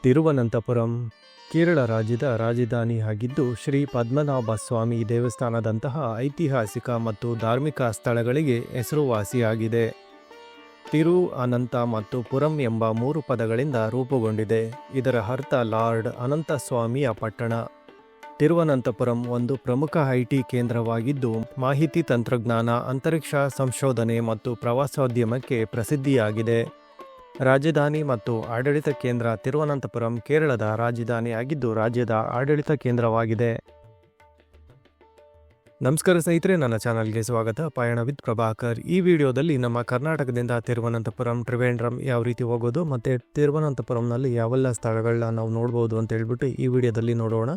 ತಿರುವನಂತಪುರಂ ಕೇರಳ ರಾಜ್ಯದ ರಾಜಧಾನಿಯಾಗಿದ್ದು ಶ್ರೀ ಪದ್ಮನಾಭ ಸ್ವಾಮಿ ದೇವಸ್ಥಾನದಂತಹ ಐತಿಹಾಸಿಕ ಮತ್ತು ಧಾರ್ಮಿಕ ಸ್ಥಳಗಳಿಗೆ ಹೆಸರುವಾಸಿಯಾಗಿದೆ. ತಿರು, ಅನಂತ ಮತ್ತು ಪುರಂ ಎಂಬ 3 ಪದಗಳಿಂದ ರೂಪುಗೊಂಡಿದೆ. ಇದರ ಅರ್ಥ ಲಾರ್ಡ್ ಅನಂತ ಸ್ವಾಮಿಯ ಪಟ್ಟಣ. ತಿರುವನಂತಪುರಂ ಒಂದು ಪ್ರಮುಖ ಐಟಿ ಕೇಂದ್ರವಾಗಿದ್ದು ಮಾಹಿತಿ ತಂತ್ರಜ್ಞಾನ, ಅಂತರಿಕ್ಷ ಸಂಶೋಧನೆ ಮತ್ತು ಪ್ರವಾಸೋದ್ಯಮಕ್ಕೆ ಪ್ರಸಿದ್ಧಿಯಾಗಿದೆ. ರಾಜಧಾನಿ ಮತ್ತು ಆಡಳಿತ ಕೇಂದ್ರ ತಿರುವನಂತಪುರಂ ಕೇರಳದ ರಾಜಧಾನಿಯಾಗಿದ್ದು ರಾಜ್ಯದ ಆಡಳಿತ ಕೇಂದ್ರವಾಗಿದೆ. ನಮಸ್ಕಾರ ಸ್ನೇಹಿತರೆ, ನನ್ನ ಚಾನಲ್ಗೆ ಸ್ವಾಗತ. ಪಯಣ ವಿತ್ ಪ್ರಭಾಕರ್. ಈ ವಿಡಿಯೋದಲ್ಲಿ ನಮ್ಮ ಕರ್ನಾಟಕದಿಂದ ತಿರುವನಂತಪುರಂ, ತ್ರಿವೇಂದ್ರಂ ಯಾವ ರೀತಿ ಹೋಗೋದು ಮತ್ತು ತಿರುವನಂತಪುರಂನಲ್ಲಿ ಯಾವೆಲ್ಲ ಸ್ಥಳಗಳನ್ನ ನಾವು ನೋಡ್ಬೋದು ಅಂತ ಹೇಳ್ಬಿಟ್ಟು ಈ ವಿಡಿಯೋದಲ್ಲಿ ನೋಡೋಣ.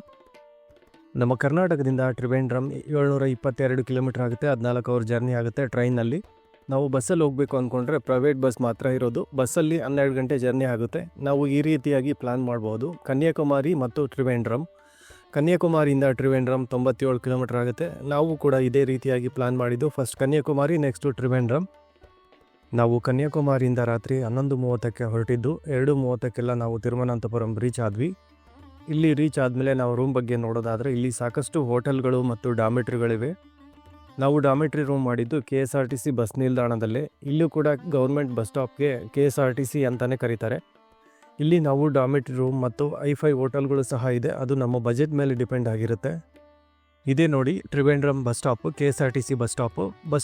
ನಮ್ಮ ಕರ್ನಾಟಕದಿಂದ ತ್ರಿವೇಂದ್ರಂ 722 ಕಿಲೋಮೀಟರ್ ಆಗುತ್ತೆ. 14 ಅವರ್ ಜರ್ನಿ ಆಗುತ್ತೆ ಟ್ರೈನಲ್ಲಿ. ನಾವು ಬಸ್ಸಲ್ಲಿ ಹೋಗಬೇಕು ಅಂದ್ಕೊಂಡ್ರೆ ಪ್ರೈವೇಟ್ ಬಸ್ ಮಾತ್ರ ಇರೋದು. ಬಸ್ಸಲ್ಲಿ 12 ಗಂಟೆ ಜರ್ನಿ ಆಗುತ್ತೆ. ನಾವು ಈ ರೀತಿಯಾಗಿ ಪ್ಲ್ಯಾನ್ ಮಾಡ್ಬೋದು. ಕನ್ಯಾಕುಮಾರಿ ಮತ್ತು ತ್ರಿವೇಂದ್ರಂ. ಕನ್ಯಾಕುಮಾರಿಯಿಂದ ತ್ರಿವೇಂದ್ರಂ 97 ಕಿಲೋಮೀಟರ್ ಆಗುತ್ತೆ. ನಾವು ಕೂಡ ಇದೇ ರೀತಿಯಾಗಿ ಪ್ಲ್ಯಾನ್ ಮಾಡಿದ್ದು. First Kanyakumari, next Trivandrum. ನಾವು ಕನ್ಯಾಕುಮಾರಿಯಿಂದ ರಾತ್ರಿ 11:30ಕ್ಕೆ ಹೊರಟಿದ್ದು 2:30ಕ್ಕೆಲ್ಲ ನಾವು ತಿರುವನಂತಪುರಂ ರೀಚ್ ಆದ್ವಿ. ಇಲ್ಲಿ ರೀಚ್ ಆದಮೇಲೆ ನಾವು ರೂಮ್ ಬಗ್ಗೆ ನೋಡೋದಾದರೆ ಇಲ್ಲಿ ಸಾಕಷ್ಟು ಹೋಟೆಲ್ಗಳು ಮತ್ತು ಡಾಮೆಟ್ರಿಗಳಿವೆ. ನಾವು ಡಾಮೆಟ್ರಿ ರೂಮ್ ಮಾಡಿದ್ದು KSRTC ಬಸ್ ನಿಲ್ದಾಣದಲ್ಲೇ. ಇಲ್ಲೂ ಕೂಡ ಗೌರ್ಮೆಂಟ್ ಬಸ್ ಸ್ಟಾಪ್ಗೆ KSRTC ಅಂತಲೇ ಕರೀತಾರೆ. ಇಲ್ಲಿ ನಾವು ಡಾಮೆಟ್ರಿ ರೂಮ್ ಮತ್ತು ಐಫೈ ಹೋಟೆಲ್ಗಳು ಸಹ ಇದೆ. ಅದು ನಮ್ಮ ಬಜೆಟ್ ಮೇಲೆ ಡಿಪೆಂಡ್ ಆಗಿರುತ್ತೆ. ಇದೇ ನೋಡಿ Trivandrum bus stop, KSRTC bus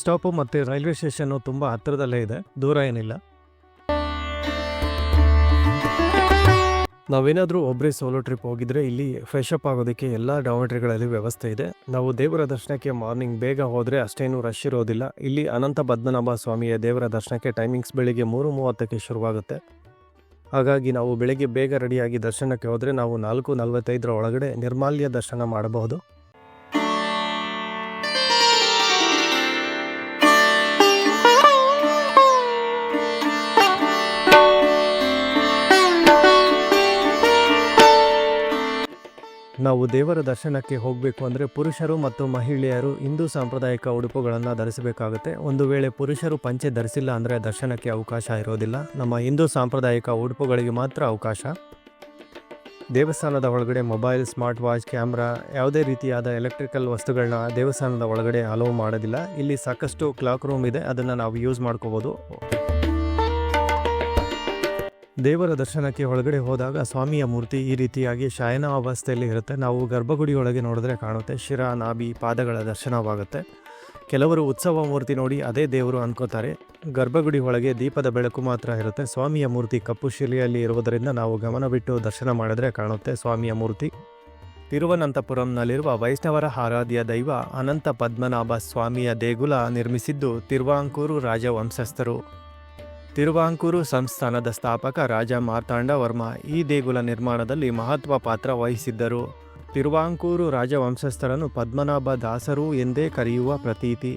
stop ಮತ್ತು ರೈಲ್ವೆ ಸ್ಟೇಷನ್ನು ತುಂಬ ಹತ್ತಿರದಲ್ಲೇ ಇದೆ, ದೂರ ಏನಿಲ್ಲ. ನಾವೇನಾದರೂ ಒಬ್ಬರೇ ಸೋಲೋ ಟ್ರಿಪ್ ಹೋಗಿದ್ರೆ ಇಲ್ಲಿ ಫ್ರೆಶ್ ಅಪ್ ಆಗೋದಕ್ಕೆ ಎಲ್ಲ ಡಾಮೆಟ್ರಿಗಳಲ್ಲಿ ವ್ಯವಸ್ಥೆ ಇದೆ. ನಾವು ದೇವರ ದರ್ಶನಕ್ಕೆ ಮಾರ್ನಿಂಗ್ ಬೇಗ ಹೋದರೆ ಅಷ್ಟೇನು ರಶ್ ಇರೋದಿಲ್ಲ. ಇಲ್ಲಿ ಅನಂತ ಪದ್ಮನಾಭ ಸ್ವಾಮಿಯ ದೇವರ ದರ್ಶನಕ್ಕೆ ಟೈಮಿಂಗ್ಸ್ ಬೆಳಿಗ್ಗೆ 3:30ಕ್ಕೆ ಶುರುವಾಗುತ್ತೆ. ಹಾಗಾಗಿ ನಾವು ಬೆಳಗ್ಗೆ ಬೇಗ ರೆಡಿಯಾಗಿ ದರ್ಶನಕ್ಕೆ ಹೋದರೆ ನಾವು 4:45 ಒಳಗಡೆ ನಿರ್ಮಾಲ್ಯ ದರ್ಶನ ಮಾಡಬಹುದು. ನಾವು ದೇವರ ದರ್ಶನಕ್ಕೆ ಹೋಗಬೇಕು ಅಂದರೆ ಪುರುಷರು ಮತ್ತು ಮಹಿಳೆಯರು ಹಿಂದೂ ಸಾಂಪ್ರದಾಯಿಕ ಉಡುಪುಗಳನ್ನು ಧರಿಸಬೇಕಾಗುತ್ತೆ. ಒಂದು ವೇಳೆ ಪುರುಷರು ಪಂಚೆ ಧರಿಸಿಲ್ಲ ಅಂದರೆ ದರ್ಶನಕ್ಕೆ ಅವಕಾಶ ಇರೋದಿಲ್ಲ. ನಮ್ಮ ಹಿಂದೂ ಸಾಂಪ್ರದಾಯಿಕ ಉಡುಪುಗಳಿಗೆ ಮಾತ್ರ ಅವಕಾಶ. ದೇವಸ್ಥಾನದ ಒಳಗಡೆ ಮೊಬೈಲ್, ಸ್ಮಾರ್ಟ್ ವಾಚ್, ಕ್ಯಾಮ್ರಾ, ಯಾವುದೇ ರೀತಿಯಾದ ಎಲೆಕ್ಟ್ರಿಕಲ್ ವಸ್ತುಗಳನ್ನ ದೇವಸ್ಥಾನದ ಒಳಗಡೆ ಅಲೋ ಮಾಡೋದಿಲ್ಲ. ಇಲ್ಲಿ ಸಾಕಷ್ಟು ಕ್ಲಾಕ್ ರೂಮ್ ಇದೆ, ಅದನ್ನು ನಾವು ಯೂಸ್ ಮಾಡ್ಕೋಬೋದು. ದೇವರ ದರ್ಶನಕ್ಕೆ ಒಳಗಡೆ ಹೋದಾಗ ಸ್ವಾಮಿಯ ಮೂರ್ತಿ ಈ ರೀತಿಯಾಗಿ ಶಯನ ಅವಸ್ಥೆಯಲ್ಲಿ ಇರುತ್ತೆ. ನಾವು ಗರ್ಭಗುಡಿಯೊಳಗೆ ನೋಡಿದ್ರೆ ಕಾಣುತ್ತೆ. ಶಿರ, ನಾಭಿ, ಪಾದಗಳ ದರ್ಶನವಾಗುತ್ತೆ. ಕೆಲವರು ಉತ್ಸವ ಮೂರ್ತಿ ನೋಡಿ ಅದೇ ದೇವರು ಅನ್ಕೋತಾರೆ. ಗರ್ಭಗುಡಿ ಒಳಗೆ ದೀಪದ ಬೆಳಕು ಮಾತ್ರ ಇರುತ್ತೆ. ಸ್ವಾಮಿಯ ಮೂರ್ತಿ ಕಪ್ಪು ಶಿಲೆಯಲ್ಲಿ ಇರುವುದರಿಂದ ನಾವು ಗಮನ ಬಿಟ್ಟು ದರ್ಶನ ಮಾಡಿದ್ರೆ ಕಾಣುತ್ತೆ ಸ್ವಾಮಿಯ ಮೂರ್ತಿ. ತಿರುವನಂತಪುರಂನಲ್ಲಿರುವ ವೈಷ್ಣವರ ಆರಾಧ್ಯ ದೈವ ಅನಂತ ಪದ್ಮನಾಭ ಸ್ವಾಮಿಯ ದೇಗುಲ ನಿರ್ಮಿಸಿದ್ದು ತಿರುವಾಂಕೂರು ರಾಜವಂಶಸ್ಥರು. ತಿರುವಾಂಕೂರು ಸಂಸ್ಥಾನದ ಸ್ಥಾಪಕ ರಾಜ ಮಾರ್ತಾಂಡ ವರ್ಮ ಈ ದೇಗುಲ ನಿರ್ಮಾಣದಲ್ಲಿ ಮಹತ್ವ ಪಾತ್ರ ವಹಿಸಿದ್ದರು. ತಿರುವಾಂಕೂರು ರಾಜವಂಶಸ್ಥರನ್ನು ಪದ್ಮನಾಭ ದಾಸರು ಎಂದೇ ಕರೆಯುವ ಪ್ರತೀತಿ.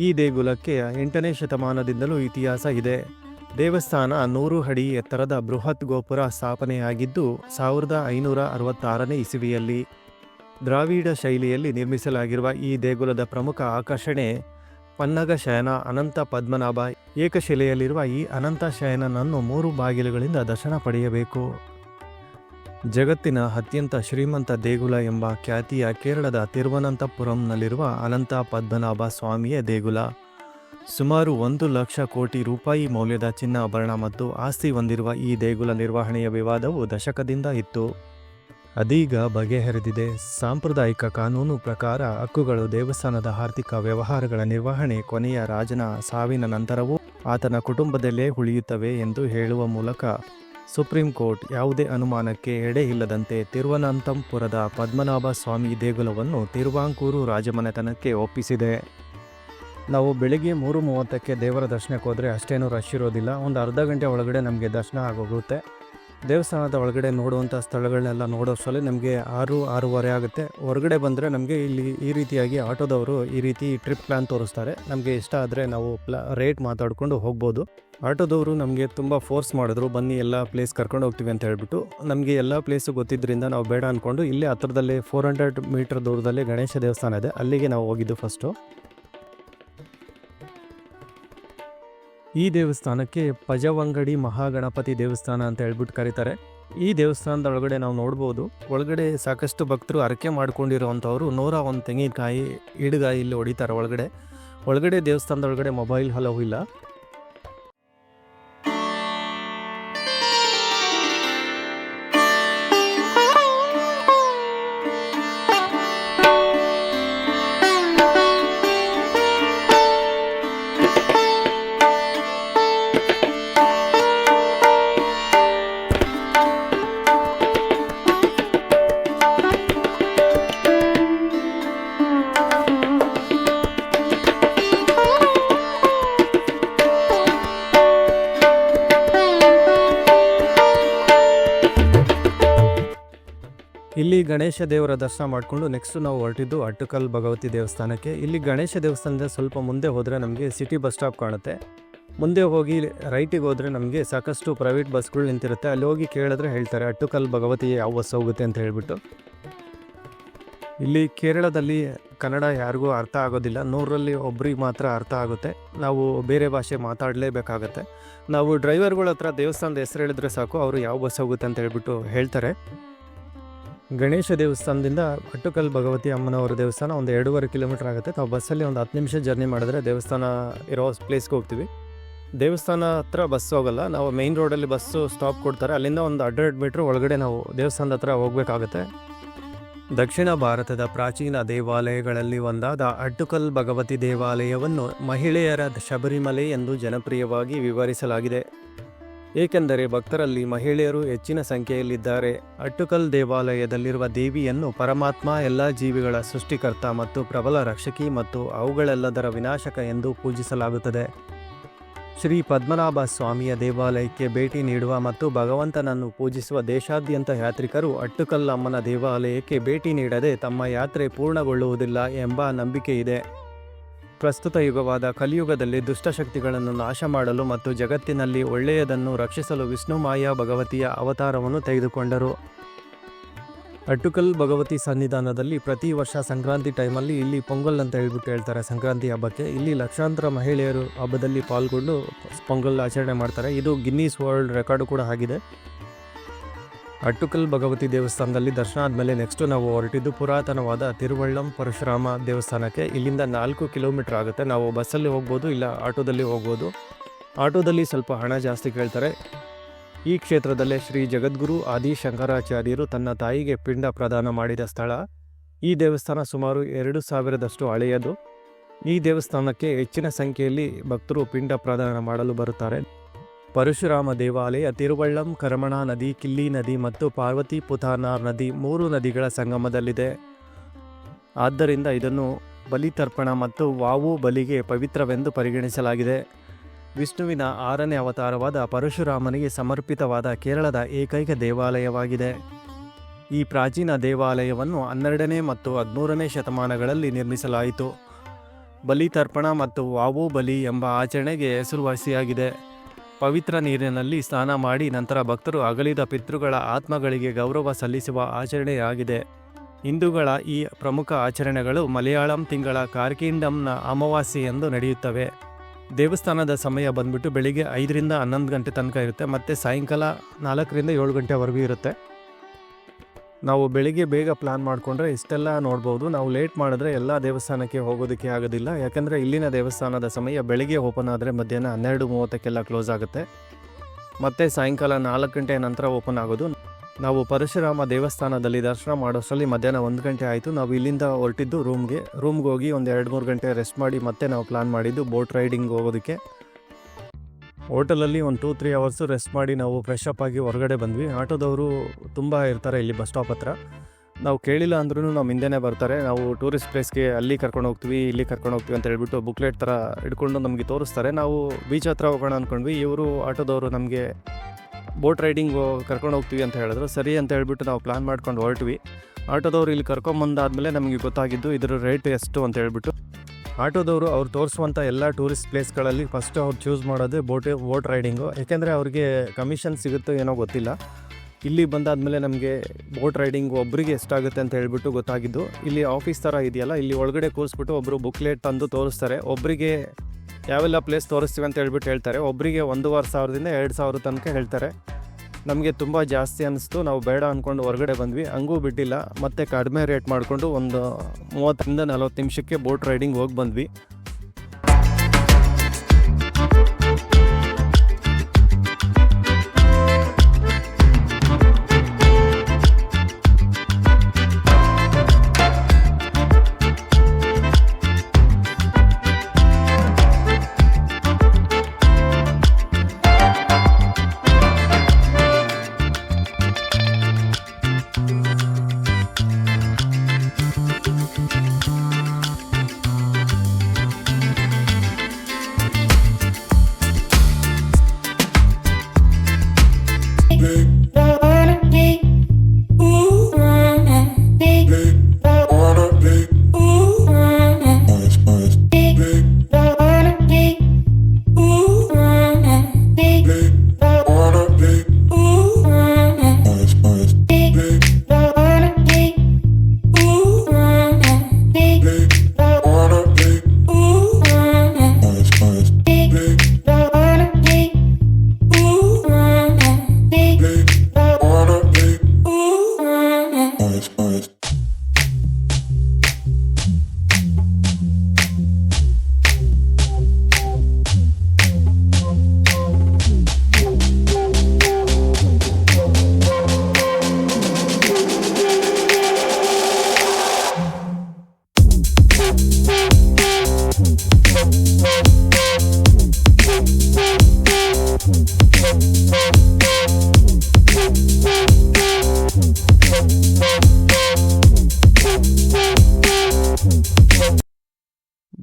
ಈ ದೇಗುಲಕ್ಕೆ 8ನೇ ಶತಮಾನದಿಂದಲೂ ಇತಿಹಾಸ ಇದೆ. ದೇವಸ್ಥಾನ 100 ಅಡಿ ಎತ್ತರದ ಬೃಹತ್ ಗೋಪುರ ಸ್ಥಾಪನೆಯಾಗಿದ್ದು 1566ನೇ ಇಸವಿಯಲ್ಲಿ. ದ್ರಾವಿಡ ಶೈಲಿಯಲ್ಲಿ ನಿರ್ಮಿಸಲಾಗಿರುವ ಈ ದೇಗುಲದ ಪ್ರಮುಖ ಆಕರ್ಷಣೆ ಪನ್ನಗ ಶಯನ ಅನಂತ ಪದ್ಮನಾಭ. ಏಕಶಿಲೆಯಲ್ಲಿರುವ ಈ ಅನಂತ ಶಯನನನ್ನು 3 ಬಾಗಿಲುಗಳಿಂದ ದರ್ಶನ ಪಡೆಯಬೇಕು. ಜಗತ್ತಿನ ಅತ್ಯಂತ ಶ್ರೀಮಂತ ದೇಗುಲ ಎಂಬ ಖ್ಯಾತಿಯ ಕೇರಳದ ತಿರುವನಂತಪುರಂನಲ್ಲಿರುವ ಅನಂತ ಪದ್ಮನಾಭ ಸ್ವಾಮಿಯ ದೇಗುಲ ಸುಮಾರು 1 ಲಕ್ಷ ಕೋಟಿ ರೂಪಾಯಿ ಮೌಲ್ಯದ ಚಿನ್ನಾಭರಣ ಮತ್ತು ಆಸ್ತಿ ಹೊಂದಿರುವ ಈ ದೇಗುಲ ನಿರ್ವಹಣೆಯ ವಿವಾದವು ದಶಕದಿಂದ ಇತ್ತು. ಅದೀಗ ಬಗೆಹರಿದಿದೆ. ಸಾಂಪ್ರದಾಯಿಕ ಕಾನೂನು ಪ್ರಕಾರ ಹಕ್ಕುಗಳು ದೇವಸ್ಥಾನದ ಆರ್ಥಿಕ ವ್ಯವಹಾರಗಳ ನಿರ್ವಹಣೆ ಕೊನೆಯ ರಾಜನ ಸಾವಿನ ನಂತರವೂ ಆತನ ಕುಟುಂಬದಲ್ಲೇ ಉಳಿಯುತ್ತವೆ ಎಂದು ಹೇಳುವ ಮೂಲಕ ಸುಪ್ರೀಂ ಕೋರ್ಟ್ ಯಾವುದೇ ಅನುಮಾನಕ್ಕೆ ಎಡೆ ಇಲ್ಲದಂತೆ ತಿರುವನಂತಪುರದ ಪದ್ಮನಾಭ ಸ್ವಾಮಿ ದೇಗುಲವನ್ನು ತಿರುವಾಂಕೂರು ರಾಜಮನೆತನಕ್ಕೆ ಒಪ್ಪಿಸಿದೆ. ನಾವು ಬೆಳಿಗ್ಗೆ 3:30ಕ್ಕೆ ದೇವರ ದರ್ಶನಕ್ಕೆ ಹೋದರೆ ಅಷ್ಟೇನೂ ರಶ್ ಇರೋದಿಲ್ಲ. ಒಂದು ಅರ್ಧ ಗಂಟೆ ಒಳಗಡೆ ನಮಗೆ ದರ್ಶನ ಆಗೋಗುತ್ತೆ. ದೇವಸ್ಥಾನದ ಒಳಗಡೆ ನೋಡುವಂಥ ಸ್ಥಳಗಳನ್ನೆಲ್ಲ ನೋಡೋಷ್ಟರಲ್ಲಿ ನಮಗೆ 6-6:30 ಆಗುತ್ತೆ. ಹೊರಗಡೆ ಬಂದರೆ ನಮಗೆ ಇಲ್ಲಿ ಈ ರೀತಿಯಾಗಿ ಆಟೋದವರು ಈ ರೀತಿ ಟ್ರಿಪ್ ಪ್ಲ್ಯಾನ್ ತೋರಿಸ್ತಾರೆ. ನಮಗೆ ಇಷ್ಟ ಆದರೆ ನಾವು ರೇಟ್ ಮಾತಾಡಿಕೊಂಡು ಹೋಗ್ಬೋದು. ಆಟೋದವರು ನಮಗೆ ತುಂಬ ಫೋರ್ಸ್ ಮಾಡಿದ್ರು, ಬನ್ನಿ ಎಲ್ಲ ಪ್ಲೇಸ್ ಕರ್ಕೊಂಡು ಹೋಗ್ತೀವಿ ಅಂತ ಹೇಳ್ಬಿಟ್ಟು. ನಮಗೆ ಎಲ್ಲ ಪ್ಲೇಸು ಗೊತ್ತಿದ್ದರಿಂದ ನಾವು ಬೇಡ ಅಂದ್ಕೊಂಡು ಇಲ್ಲೇ ಹತ್ರದಲ್ಲೇ 400 ಮೀಟರ್ ದೂರದಲ್ಲೇ ಗಣೇಶ ದೇವಸ್ಥಾನ ಇದೆ, ಅಲ್ಲಿಗೆ ನಾವು ಹೋಗಿದ್ದು ಫಸ್ಟು. ಈ ದೇವಸ್ಥಾನಕ್ಕೆ ಪಜವಂಗಡಿ ಮಹಾಗಣಪತಿ ದೇವಸ್ಥಾನ ಅಂತ ಹೇಳ್ಬಿಟ್ಟು ಕರೀತಾರೆ. ಈ ದೇವಸ್ಥಾನದ ಒಳಗಡೆ ನಾವು ನೋಡ್ಬೋದು, ಒಳಗಡೆ ಸಾಕಷ್ಟು ಭಕ್ತರು ಹರಕೆ ಮಾಡ್ಕೊಂಡಿರೋವಂಥವ್ರು 101 ತೆಂಗಿನಕಾಯಿ ಈಡುಗಾಯಿ ಇಲ್ಲಿ ಹೊಡಿತಾರೆ ಒಳಗಡೆ ದೇವಸ್ಥಾನದ ಒಳಗಡೆ ಮೊಬೈಲ್ ಹಲವು ಇಲ್ಲ. ಇಲ್ಲಿ ಗಣೇಶ ದೇವರ ದರ್ಶನ ಮಾಡಿಕೊಂಡು ನೆಕ್ಸ್ಟ್ ನಾವು ಹೊರಟಿದ್ದು ಅಟ್ಟುಕಲ್ ಭಗವತಿ ದೇವಸ್ಥಾನಕ್ಕೆ. ಇಲ್ಲಿ ಗಣೇಶ ದೇವಸ್ಥಾನದ ಸ್ವಲ್ಪ ಮುಂದೆ ಹೋದರೆ ನಮಗೆ ಸಿಟಿ ಬಸ್ ಸ್ಟಾಪ್ ಕಾಣುತ್ತೆ. ಮುಂದೆ ಹೋಗಿ ರೈಟಿಗೆ ಹೋದರೆ ನಮಗೆ ಸಾಕಷ್ಟು ಪ್ರೈವೇಟ್ ಬಸ್ಗಳು ನಿಂತಿರುತ್ತೆ. ಅಲ್ಲಿ ಹೋಗಿ ಕೇಳಿದ್ರೆ ಹೇಳ್ತಾರೆ ಅಟ್ಟುಕಲ್ ಭಗವತಿ ಯಾವ ಬಸ್ ಹೋಗುತ್ತೆ ಅಂತ ಹೇಳ್ಬಿಟ್ಟು. ಇಲ್ಲಿ ಕೇರಳದಲ್ಲಿ ಕನ್ನಡ ಯಾರಿಗೂ ಅರ್ಥ ಆಗೋದಿಲ್ಲ, 100ರಲ್ಲಿ ಒಬ್ರಿಗೆ ಮಾತ್ರ ಅರ್ಥ ಆಗುತ್ತೆ. ನಾವು ಬೇರೆ ಭಾಷೆ ಮಾತಾಡಲೇಬೇಕಾಗತ್ತೆ. ನಾವು ಡ್ರೈವರ್ಗಳ ಹತ್ರ ದೇವಸ್ಥಾನದ ಹೆಸರು ಹೇಳಿದ್ರೆ ಸಾಕು, ಅವರು ಯಾವ ಬಸ್ ಹೋಗುತ್ತೆ ಅಂತ ಹೇಳ್ಬಿಟ್ಟು ಹೇಳ್ತಾರೆ. ಗಣೇಶ ದೇವಸ್ಥಾನದಿಂದ ಅಟ್ಟುಕಲ್ ಭಗವತಿ ಅಮ್ಮನವರ ದೇವಸ್ಥಾನ ಒಂದು 2.5 ಕಿಲೋಮೀಟರ್ ಆಗುತ್ತೆ. ನಾವು ಬಸ್ಸಲ್ಲಿ ಒಂದು 10 ನಿಮಿಷ ಜರ್ನಿ ಮಾಡಿದ್ರೆ ದೇವಸ್ಥಾನ ಇರೋ ಪ್ಲೇಸ್ಗೆ ಹೋಗ್ತೀವಿ. ದೇವಸ್ಥಾನ ಹತ್ರ ಬಸ್ ಹೋಗಲ್ಲ, ನಾವು ಮೇಯ್ನ್ ರೋಡಲ್ಲಿ ಬಸ್ಸು ಸ್ಟಾಪ್ ಕೊಡ್ತಾರೆ. ಅಲ್ಲಿಂದ ಒಂದು 100 ಮೀಟ್ರ್ ಒಳಗಡೆ ನಾವು ದೇವಸ್ಥಾನದ ಹತ್ರ ಹೋಗಬೇಕಾಗತ್ತೆ. ದಕ್ಷಿಣ ಭಾರತದ ಪ್ರಾಚೀನ ದೇವಾಲಯಗಳಲ್ಲಿ ಒಂದಾದ ಅಟ್ಟುಕಲ್ ಭಗವತಿ ದೇವಾಲಯವನ್ನು ಮಹಿಳೆಯರ ಶಬರಿಮಲೆ ಎಂದು ಜನಪ್ರಿಯವಾಗಿ ವಿವರಿಸಲಾಗಿದೆ. ಏಕೆಂದರೆ ಭಕ್ತರಲ್ಲಿ ಮಹಿಳೆಯರು ಹೆಚ್ಚಿನ ಸಂಖ್ಯೆಯಲ್ಲಿದ್ದಾರೆ. ಅಟ್ಟುಕಲ್ ದೇವಾಲಯದಲ್ಲಿರುವ ದೇವಿಯನ್ನು ಪರಮಾತ್ಮ, ಎಲ್ಲ ಜೀವಿಗಳ ಸೃಷ್ಟಿಕರ್ತ ಮತ್ತು ಪ್ರಬಲ ರಕ್ಷಕಿ ಮತ್ತು ಅವುಗಳೆಲ್ಲದರ ವಿನಾಶಕ ಎಂದು ಪೂಜಿಸಲಾಗುತ್ತದೆ. ಶ್ರೀ ಪದ್ಮನಾಭ ಸ್ವಾಮಿಯ ದೇವಾಲಯಕ್ಕೆ ಭೇಟಿ ನೀಡುವ ಮತ್ತು ಭಗವಂತನನ್ನು ಪೂಜಿಸುವ ದೇಶಾದ್ಯಂತ ಯಾತ್ರಿಕರು ಅಟ್ಟುಕಲ್ ಅಮ್ಮನ ದೇವಾಲಯಕ್ಕೆ ಭೇಟಿ ನೀಡದೆ ತಮ್ಮ ಯಾತ್ರೆ ಪೂರ್ಣಗೊಳ್ಳುವುದಿಲ್ಲ ಎಂಬ ನಂಬಿಕೆ ಇದೆ. ಪ್ರಸ್ತುತ ಯುಗವಾದ ಕಲಿಯುಗದಲ್ಲಿ ದುಷ್ಟಶಕ್ತಿಗಳನ್ನು ನಾಶ ಮಾಡಲು ಮತ್ತು ಜಗತ್ತಿನಲ್ಲಿ ಒಳ್ಳೆಯದನ್ನು ರಕ್ಷಿಸಲು ವಿಷ್ಣು ಮಾಯಾ ಭಗವತಿಯ ಅವತಾರವನ್ನು ತೆಗೆದುಕೊಂಡರು. ಅಟ್ಟುಕಲ್ ಭಗವತಿ ಸನ್ನಿಧಾನದಲ್ಲಿ ಪ್ರತಿ ವರ್ಷ ಸಂಕ್ರಾಂತಿ ಟೈಮಲ್ಲಿ ಇಲ್ಲಿ ಪೊಂಗಲ್ ಅಂತ ಹೇಳ್ತಾರೆ. ಸಂಕ್ರಾಂತಿ ಹಬ್ಬಕ್ಕೆ ಇಲ್ಲಿ ಲಕ್ಷಾಂತರ ಮಹಿಳೆಯರು ಹಬ್ಬದಲ್ಲಿ ಪಾಲ್ಗೊಂಡು ಪೊಂಗಲ್ ಆಚರಣೆ ಮಾಡ್ತಾರೆ. ಇದು ಗಿನ್ನೀಸ್ ವರ್ಲ್ಡ್ ರೆಕಾರ್ಡು ಕೂಡ ಆಗಿದೆ. ಅಟ್ಟುಕಲ್ ಭಗವತಿ ದೇವಸ್ಥಾನದಲ್ಲಿ ದರ್ಶನ ಆದಮೇಲೆ ನೆಕ್ಸ್ಟು ನಾವು ಹೊರಟಿದ್ದು ಪುರಾತನವಾದ ತಿರುವಳ್ಳಂ ಪರಶುರಾಮ ದೇವಸ್ಥಾನಕ್ಕೆ. ಇಲ್ಲಿಂದ 4 ಕಿಲೋಮೀಟರ್ ಆಗುತ್ತೆ. ನಾವು ಬಸ್ಸಲ್ಲಿ ಹೋಗ್ಬೋದು, ಇಲ್ಲ ಆಟೋದಲ್ಲಿ ಹೋಗ್ಬೋದು. ಆಟೋದಲ್ಲಿ ಸ್ವಲ್ಪ ಹಣ ಜಾಸ್ತಿ ಕೇಳ್ತಾರೆ. ಈ ಕ್ಷೇತ್ರದಲ್ಲೇ ಶ್ರೀ ಜಗದ್ಗುರು ಆದಿ ಶಂಕರಾಚಾರ್ಯರು ತನ್ನ ತಾಯಿಗೆ ಪಿಂಡ ಪ್ರದಾನ ಮಾಡಿದ ಸ್ಥಳ. ಈ ದೇವಸ್ಥಾನ ಸುಮಾರು 2000ದಷ್ಟು ಹಳೆಯದು. ಈ ದೇವಸ್ಥಾನಕ್ಕೆ ಹೆಚ್ಚಿನ ಸಂಖ್ಯೆಯಲ್ಲಿ ಭಕ್ತರು ಪಿಂಡ ಪ್ರದಾನ ಮಾಡಲು ಬರುತ್ತಾರೆ. ಪರಶುರಾಮ ದೇವಾಲಯ ತಿರುವಳ್ಳಂ ಕರಮಣ ನದಿ, ಕಿಲ್ಲಿ ನದಿ ಮತ್ತು ಪಾರ್ವತಿ ಪುತಾನಾರ್ ನದಿ 3 ನದಿಗಳ ಸಂಗಮದಲ್ಲಿದೆ. ಆದ್ದರಿಂದ ಇದನ್ನು ಬಲಿತರ್ಪಣ ಮತ್ತು ವಾವು ಬಲಿಗೆ ಪವಿತ್ರವೆಂದು ಪರಿಗಣಿಸಲಾಗಿದೆ. ವಿಷ್ಣುವಿನ 6ನೇ ಅವತಾರವಾದ ಪರಶುರಾಮನಿಗೆ ಸಮರ್ಪಿತವಾದ ಕೇರಳದ ಏಕೈಕ ದೇವಾಲಯವಾಗಿದೆ. ಈ ಪ್ರಾಚೀನ ದೇವಾಲಯವನ್ನು 12ನೇ ಮತ್ತು 13ನೇ ಶತಮಾನಗಳಲ್ಲಿ ನಿರ್ಮಿಸಲಾಯಿತು. ಬಲಿತರ್ಪಣ ಮತ್ತು ವಾವು ಬಲಿ ಎಂಬ ಆಚರಣೆಗೆ ಹೆಸರುವಾಸಿಯಾಗಿದೆ. ಪವಿತ್ರ ನೀರಿನಲ್ಲಿ ಸ್ನಾನ ಮಾಡಿ ನಂತರ ಭಕ್ತರು ಅಗಲಿದ ಪಿತೃಗಳ ಆತ್ಮಗಳಿಗೆ ಗೌರವ ಸಲ್ಲಿಸುವ ಆಚರಣೆಯಾಗಿದೆ. ಹಿಂದೂಗಳ ಈ ಪ್ರಮುಖ ಆಚರಣೆಗಳು ಮಲಯಾಳಂ ತಿಂಗಳ ಕಾರ್ಕಿಂಡಂನ ಅಮಾವಾಸ್ಯೆಯಂದು ನಡೆಯುತ್ತವೆ. ದೇವಸ್ಥಾನದ ಸಮಯ ಬಂದ್ಬಿಟ್ಟು ಬೆಳಿಗ್ಗೆ 5ರಿಂದ 11 ಗಂಟೆ ತನಕ ಇರುತ್ತೆ, ಮತ್ತು ಸಾಯಂಕಾಲ 4ರಿಂದ 7 ಗಂಟೆವರೆಗೂ ಇರುತ್ತೆ. ನಾವು ಬೆಳಿಗ್ಗೆ ಬೇಗ ಪ್ಲ್ಯಾನ್ ಮಾಡಿಕೊಂಡ್ರೆ ಇಷ್ಟೆಲ್ಲ ನೋಡ್ಬೋದು. ನಾವು ಲೇಟ್ ಮಾಡಿದ್ರೆ ಎಲ್ಲ ದೇವಸ್ಥಾನಕ್ಕೆ ಹೋಗೋದಕ್ಕೆ ಆಗೋದಿಲ್ಲ. ಯಾಕಂದರೆ ಇಲ್ಲಿನ ದೇವಸ್ಥಾನದ ಸಮಯ ಬೆಳಿಗ್ಗೆ ಓಪನ್ ಆದರೆ ಮಧ್ಯಾಹ್ನ 12:30ಕ್ಕೆಲ್ಲ ಕ್ಲೋಸ್ ಆಗುತ್ತೆ, ಮತ್ತು ಸಾಯಂಕಾಲ 4 ಗಂಟೆ ನಂತರ ಓಪನ್ ಆಗೋದು. ನಾವು ಪರಶುರಾಮ ದೇವಸ್ಥಾನದಲ್ಲಿ ದರ್ಶನ ಮಾಡೋಷ್ಟರಲ್ಲಿ ಮಧ್ಯಾಹ್ನ 1 ಗಂಟೆ ಆಯಿತು. ನಾವು ಇಲ್ಲಿಂದ ಹೊರಟಿದ್ದು ರೂಮ್ಗೆ ಹೋಗಿ ಒಂದು 2-3 ಗಂಟೆ ರೆಸ್ಟ್ ಮಾಡಿ ಮತ್ತೆ ನಾವು ಪ್ಲ್ಯಾನ್ ಮಾಡಿದ್ದು ಬೋಟ್ ರೈಡಿಂಗ್ ಹೋಗೋದಕ್ಕೆ. ಹೋಟೆಲಲ್ಲಿ ಒಂದು 2-3 ಅವರ್ಸು ರೆಸ್ಟ್ ಮಾಡಿ ನಾವು ಫ್ರೆಶ್ ಅಪ್ ಆಗಿ ಹೊರಗಡೆ ಬಂದ್ವಿ. ಆಟೋದವರು ತುಂಬ ಇರ್ತಾರೆ ಇಲ್ಲಿ ಬಸ್ ಸ್ಟಾಪ್ ಹತ್ರ. ನಾವು ಕೇಳಿಲ್ಲ ಅಂದ್ರೂ ನಮ್ಮ ಹಿಂದೆನೇ ಬರ್ತಾರೆ. ನಾವು ಟೂರಿಸ್ಟ್ ಪ್ಲೇಸ್ಗೆ ಅಲ್ಲಿ ಕರ್ಕೊಂಡು ಹೋಗ್ತೀವಿ, ಇಲ್ಲಿ ಕರ್ಕೊಂಡು ಹೋಗ್ತೀವಿ ಅಂತ ಹೇಳ್ಬಿಟ್ಟು ಬುಕ್ಲೆಟ್ ಥರ ಹಿಡ್ಕೊಂಡು ನಮಗೆ ತೋರಿಸ್ತಾರೆ. ನಾವು ಬೀಚ್ ಹತ್ರ ಹೋಗೋಣ ಅಂದ್ಕೊಂಡ್ವಿ. ಇವರು ಆಟೋದವರು ನಮಗೆ ಬೋಟ್ ರೈಡಿಂಗ್ ಕರ್ಕೊಂಡು ಹೋಗ್ತೀವಿ ಅಂತ ಹೇಳಿದ್ರು. ಸರಿ ಅಂತ ಹೇಳ್ಬಿಟ್ಟು ನಾವು ಪ್ಲ್ಯಾನ್ ಮಾಡ್ಕೊಂಡು ಹೊರಟ್ವಿ. ಆಟೋದವರು ಇಲ್ಲಿ ಕರ್ಕೊಂಬಂದಾದಮೇಲೆ ನಮಗೆ ಗೊತ್ತಾಗಿದ್ದು ಇದರ ರೇಟ್ ಎಷ್ಟು ಅಂತ ಹೇಳ್ಬಿಟ್ಟು. ಆಟೋದವರು ಅವ್ರು ತೋರಿಸುವಂಥ ಎಲ್ಲ ಟೂರಿಸ್ಟ್ ಪ್ಲೇಸ್ಗಳಲ್ಲಿ ಫಸ್ಟು ಅವ್ರು ಚೂಸ್ ಮಾಡೋದೇ ಬೋಟ್ ರೈಡಿಂಗು. ಯಾಕೆಂದರೆ ಅವ್ರಿಗೆ ಕಮಿಷನ್ ಸಿಗುತ್ತೋ ಏನೋ ಗೊತ್ತಿಲ್ಲ. ಇಲ್ಲಿ ಬಂದಾದಮೇಲೆ ನಮಗೆ ಬೋಟ್ ರೈಡಿಂಗ್ ಒಬ್ಬರಿಗೆ ಎಷ್ಟಾಗುತ್ತೆ ಅಂತ ಹೇಳ್ಬಿಟ್ಟು ಗೊತ್ತಾಗಿದ್ದು. ಇಲ್ಲಿ ಆಫೀಸ್ ಥರ ಇದೆಯಲ್ಲ, ಇಲ್ಲಿ ಒಳಗಡೆ ಕೂರಿಸ್ಬಿಟ್ಟು ಒಬ್ಬರು ಬುಕ್ಲೆಟ್ ತಂದು ತೋರಿಸ್ತಾರೆ. ಒಬ್ಬರಿಗೆ ಯಾವೆಲ್ಲ ಪ್ಲೇಸ್ ತೋರಿಸ್ತೀವಿ ಅಂತ ಹೇಳ್ಬಿಟ್ಟು ಹೇಳ್ತಾರೆ. ಒಬ್ಬರಿಗೆ 1,500ದಿಂದ 2,000 ತನಕ ಹೇಳ್ತಾರೆ. ನಮಗೆ ತುಂಬ ಜಾಸ್ತಿ ಅನ್ನಿಸ್ತು. ನಾವು ಬೇಡ ಅಂದ್ಕೊಂಡು ಹೊರಗಡೆ ಬಂದ್ವಿ. ಹಂಗೂ ಬಿಟ್ಟಿಲ್ಲ, ಮತ್ತೆ ಕಡಿಮೆ ರೇಟ್ ಮಾಡಿಕೊಂಡು ಒಂದು 30-40 ನಿಮಿಷಕ್ಕೆ ಬೋಟ್ ರೈಡಿಂಗ್ ಹೋಗಿ ಬಂದ್ವಿ.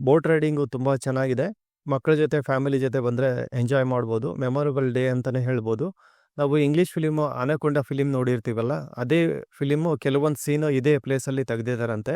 ಬೋಟ್ ರೈಡಿಂಗು ತುಂಬ ಚೆನ್ನಾಗಿದೆ. ಮಕ್ಕಳ ಜೊತೆ ಫ್ಯಾಮಿಲಿ ಜೊತೆ ಬಂದರೆ ಎಂಜಾಯ್ ಮಾಡ್ಬೋದು. ಮೆಮೊರಬಲ್ ಡೇ ಅಂತಲೇ ಹೇಳ್ಬೋದು. ನಾವು ಇಂಗ್ಲೀಷ್ ಫಿಲಿಮು ಆನೆಕೊಂಡ ಫಿಲಿಮ್ ನೋಡಿರ್ತೀವಲ್ಲ, ಅದೇ ಫಿಲಿಮು ಕೆಲವೊಂದು ಸೀನು ಇದೇ ಪ್ಲೇಸಲ್ಲಿ ತೆಗೆದಿದ್ದಾರಂತೆ.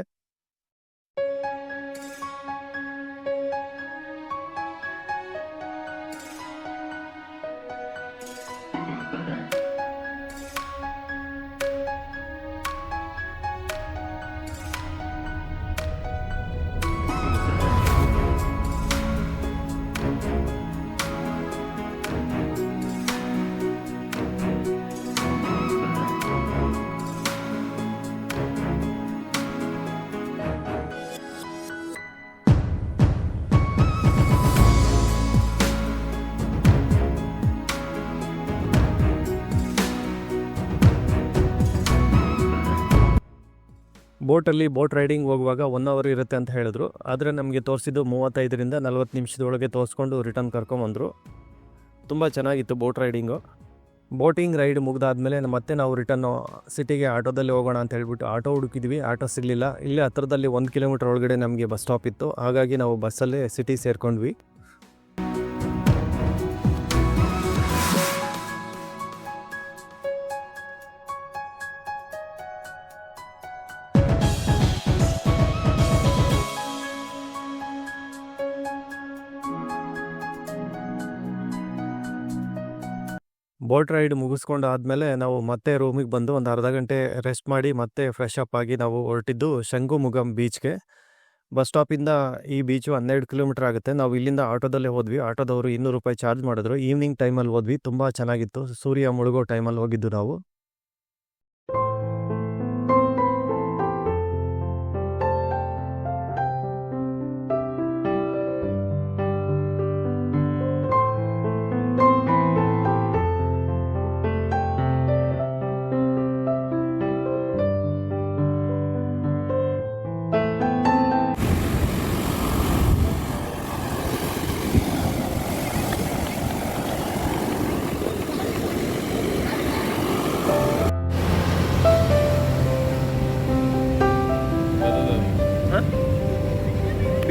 ಬೋಟಲ್ಲಿ ಬೋಟ್ ರೈಡಿಂಗ್ ಹೋಗುವಾಗ 1 ಅವರ್ ಇರುತ್ತೆ ಅಂತ ಹೇಳಿದ್ರು. ಆದರೆ ನಮಗೆ ತೋರಿಸಿದ್ದು 35-40 ನಿಮಿಷದೊಳಗೆ ತೋರಿಸ್ಕೊಂಡು ರಿಟರ್ನ್ ಕರ್ಕೊಂಬಂದರು. ತುಂಬ ಚೆನ್ನಾಗಿತ್ತು ಬೋಟ್ ರೈಡಿಂಗು. ಬೋಟಿಂಗ್ ರೈಡ್ ಮುಗಿದಾದ್ಮೇಲೆ ಮತ್ತೆ ನಾವು ರಿಟರ್ನು ಸಿಟಿಗೆ ಆಟೋದಲ್ಲಿ ಹೋಗೋಣ ಅಂತ ಹೇಳ್ಬಿಟ್ಟು ಆಟೋ ಹುಡುಕಿದ್ವಿ. ಆಟೋ ಸಿಗಲಿಲ್ಲ. ಇಲ್ಲೇ ಹತ್ರದಲ್ಲಿ 1 ಕಿಲೋಮೀಟರ್ ಒಳಗಡೆ ನಮಗೆ ಬಸ್ ಸ್ಟಾಪ್ ಇತ್ತು. ಹಾಗಾಗಿ ನಾವು ಬಸ್ಸಲ್ಲೇ ಸಿಟಿ ಸೇರ್ಕೊಂಡ್ವಿ. ಬೋಟ್ ರೈಡ್ ಮುಗಿಸ್ಕೊಂಡು ಆದಮೇಲೆ ನಾವು ಮತ್ತೆ ರೂಮಿಗೆ ಬಂದು ಒಂದು ಅರ್ಧ ಗಂಟೆ ರೆಸ್ಟ್ ಮಾಡಿ ಮತ್ತೆ ಫ್ರೆಶ್ ಅಪ್ ಆಗಿ ನಾವು ಹೊರಟಿದ್ದು ಶಂಗುಮುಗಮ್ ಬೀಚ್ಗೆ. ಬಸ್ ಸ್ಟಾಪಿಂದ ಈ ಬೀಚು 12 ಕಿಲೋಮೀಟರ್ ಆಗುತ್ತೆ. ನಾವು ಇಲ್ಲಿಂದ ಆಟೋದಲ್ಲೇ ಹೋದ್ವಿ. ಆಟೋದವರು 200 ರೂಪಾಯಿ ಚಾರ್ಜ್ ಮಾಡಿದ್ರು. ಈವ್ನಿಂಗ್ ಟೈಮಲ್ಲಿ ಹೋದ್ವಿ. ತುಂಬ ಚೆನ್ನಾಗಿತ್ತು. ಸೂರ್ಯ ಮುಳುಗೋ ಟೈಮಲ್ಲಿ ಹೋಗಿದ್ದು ನಾವು.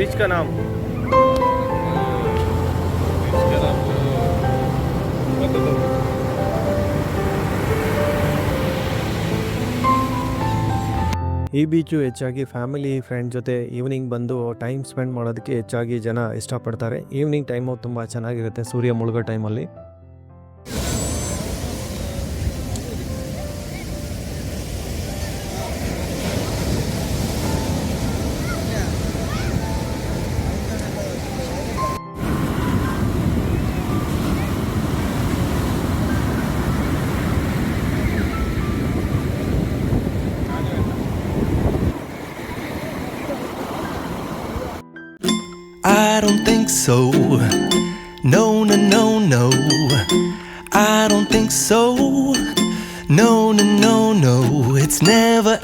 बीच का नाम ಈ ಬೀಚು ಹೆಚ್ಚಾಗಿ ಫ್ಯಾಮಿಲಿ ಫ್ರೆಂಡ್ ಜೊತೆ ಈವ್ನಿಂಗ್ ಬಂದು ಟೈಮ್ ಸ್ಪೆಂಡ್ ಮಾಡೋದಕ್ಕೆ ಹೆಚ್ಚಾಗಿ ಜನ ಇಷ್ಟಪಡ್ತಾರೆ. ಈವ್ನಿಂಗ್ ಟೈಮು ತುಂಬ ಚೆನ್ನಾಗಿರುತ್ತೆ ಸೂರ್ಯ ಮುಳುಗೋ ಟೈಮಲ್ಲಿ. think so. No, no, no, no. I don't think so. No, no, no, no. It's never.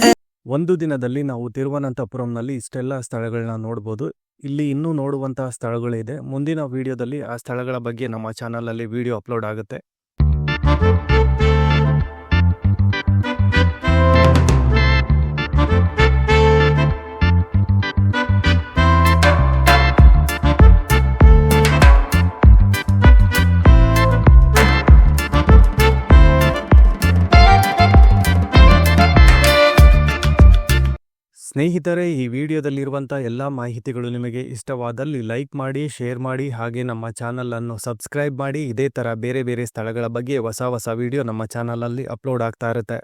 ಒಂದು ದಿನದಲ್ಲಿ ನಾವು ತಿರುವನಂತಪುರಂನಲ್ಲಿ ಇಷ್ಟೆಲ್ಲ ಸ್ಥಳಗಳನ್ನ ನೋಡ್ಬೋದು. ಇಲ್ಲಿ ಇನ್ನೂ ನೋಡುವಂತಹ ಸ್ಥಳಗಳಿದೆ. ಮುಂದಿನ ವಿಡಿಯೋದಲ್ಲಿ ಆ ಸ್ಥಳಗಳ ಬಗ್ಗೆ ನಮ್ಮ ಚಾನಲಲ್ಲಿ ವಿಡಿಯೋ ಅಪ್ಲೋಡ್ ಆಗುತ್ತೆ. ಸ್ನೇಹಿತರೆ, ಈ ವಿಡಿಯೋದಲ್ಲಿರುವಂಥ ಎಲ್ಲ ಮಾಹಿತಿಗಳು ನಿಮಗೆ ಇಷ್ಟವಾದಲ್ಲಿ ಲೈಕ್ ಮಾಡಿ, ಶೇರ್ ಮಾಡಿ, ಹಾಗೆ ನಮ್ಮ ಚಾನಲನ್ನು ಸಬ್ಸ್ಕ್ರೈಬ್ ಮಾಡಿ. ಇದೇ ಥರ ಬೇರೆ ಬೇರೆ ಸ್ಥಳಗಳ ಬಗ್ಗೆ ಹೊಸ ಹೊಸ ವಿಡಿಯೋ ನಮ್ಮ ಚಾನಲಲ್ಲಿ ಅಪ್ಲೋಡ್ ಆಗ್ತಾ ಇರುತ್ತೆ.